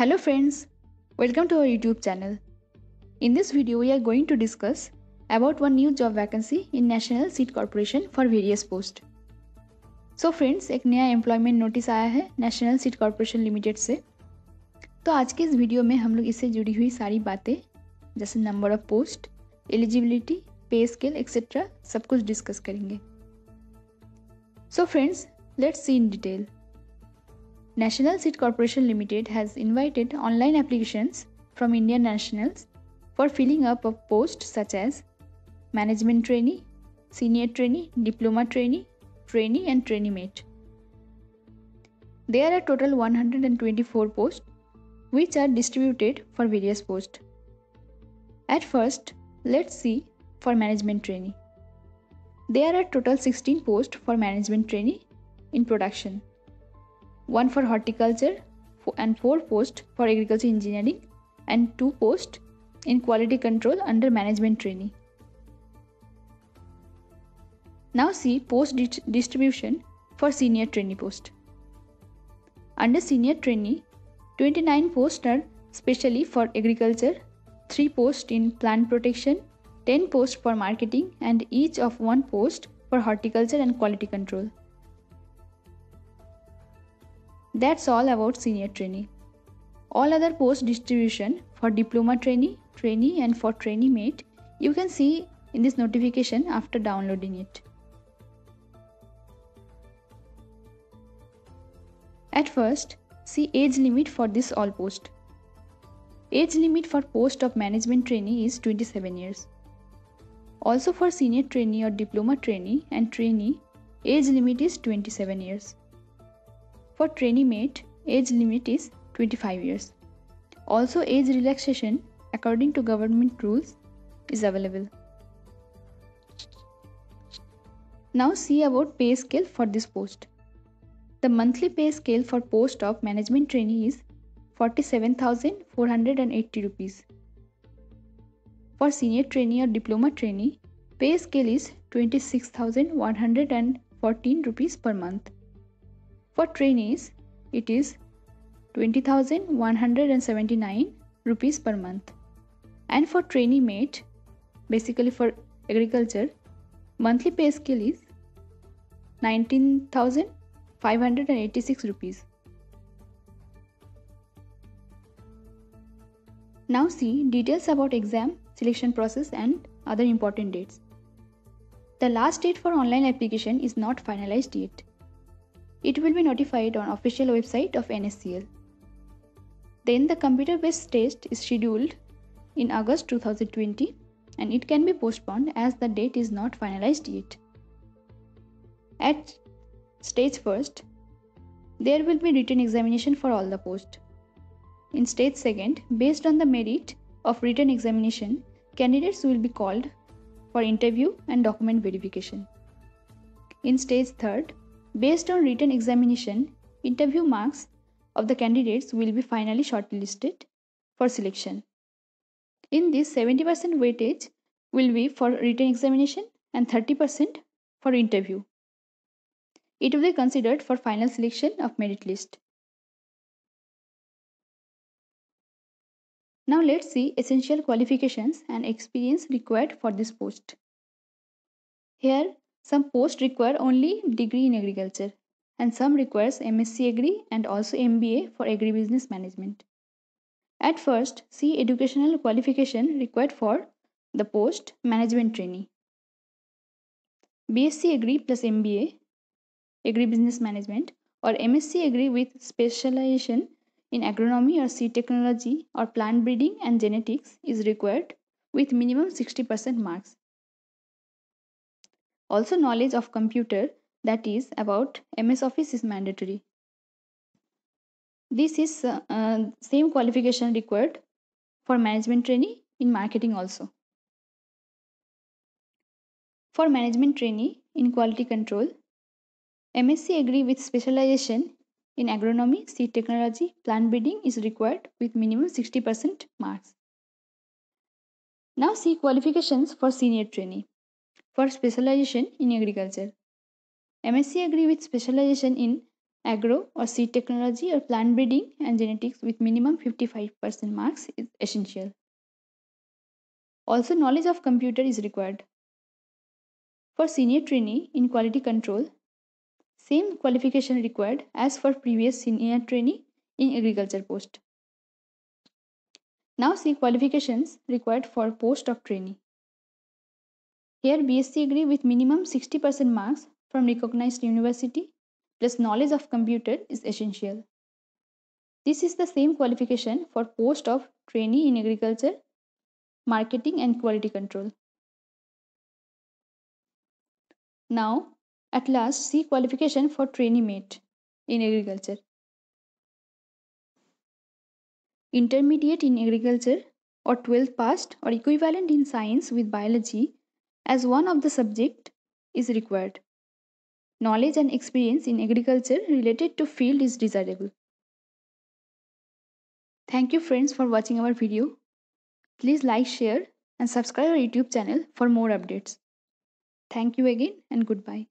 Hello friends, welcome to our YouTube channel. In this video we are going to discuss about one new job vacancy in National Seed Corporation for various posts. So friends, एक नया employment notice आया है national seed corporation limited से। तो आज के इस video में हम लोग इससे जुड़ी हुई सारी बातें जैसे नंबर ऑफ पोस्ट, एलिजिबिलिटी, पे स्केल एक्सेट्रा सब कुछ डिस्कस करेंगे। So friends, let's see in detail. National Seed Corporation Limited has invited online applications from Indian nationals for filling up of posts such as management trainee, senior trainee, diploma trainee, trainee and trainee mate. There are total 124 posts which are distributed for various posts. At first, let's see for management trainee. There are total 16 posts for management trainee in production. 1 for horticulture and 4 posts for agriculture engineering and 2 posts in quality control under management trainee. Now see post distribution for senior trainee post. Under senior trainee, 29 posts are specially for agriculture, 3 posts in plant protection, 10 posts for marketing and each of 1 post for horticulture and quality control. That's all about senior trainee. All other post distribution for diploma trainee, trainee and for trainee mate you can see in this notification after downloading it. At first, see age limit for this all post. Age limit for post of management trainee is 27 years. Also for senior trainee or diploma trainee and trainee, age limit is 27 years. For trainee mate, age limit is 25 years. Also age relaxation according to government rules is available. Now see about pay scale for this post. The monthly pay scale for post of management trainee is 47,480 rupees. For senior trainee or diploma trainee, pay scale is 26,114 rupees per month. For trainees, it is 20,179 rupees per month. And for trainee mate, basically for agriculture, monthly pay scale is 19,586 rupees. Now see details about exam, selection process and other important dates. The last date for online application is not finalized yet. It will be notified on official website of NSCL. Then the computer-based test is scheduled in August 2020 and it can be postponed as the date is not finalized yet. At stage first, there will be written examination for all the posts. In stage second, based on the merit of written examination, candidates will be called for interview and document verification. In stage third, based on written examination, interview marks of the candidates will be finally shortlisted for selection. In this, 70% weightage will be for written examination and 30% for interview. It will be considered for final selection of merit list. Now let's see essential qualifications and experience required for this post. Here, some posts require only degree in agriculture and some requires MSc Agri and also MBA for agribusiness management. At first, see educational qualification required for the post management trainee. BSc Agri plus MBA, agribusiness management or MSc Agri with specialization in agronomy or seed technology or plant breeding and genetics is required with minimum 60% marks. Also knowledge of computer, that is about MS Office, is mandatory. This is same qualification required for management trainee in marketing also. For management trainee in quality control, MSc Agri with specialization in agronomy, seed technology, plant breeding is required with minimum 60% marks. Now see qualifications for senior trainee. For specialization in agriculture, MSc Agri with specialization in Agro or seed technology or plant breeding and genetics with minimum 55% marks is essential. Also, knowledge of computer is required. For senior trainee in quality control, same qualification required as for previous senior trainee in agriculture post. Now see qualifications required for post of trainee. Here BSc Agri with minimum 60% marks from recognized university plus knowledge of computer is essential. This is the same qualification for post of trainee in agriculture, marketing and quality control. Now, at last, see qualification for trainee mate in agriculture. Intermediate in agriculture or 12th passed or equivalent in science with biology as one of the subject is required. Knowledge and experience in agriculture related to field is desirable. Thank you friends for watching our video. Please like, share and subscribe our YouTube channel for more updates. Thank you again and goodbye.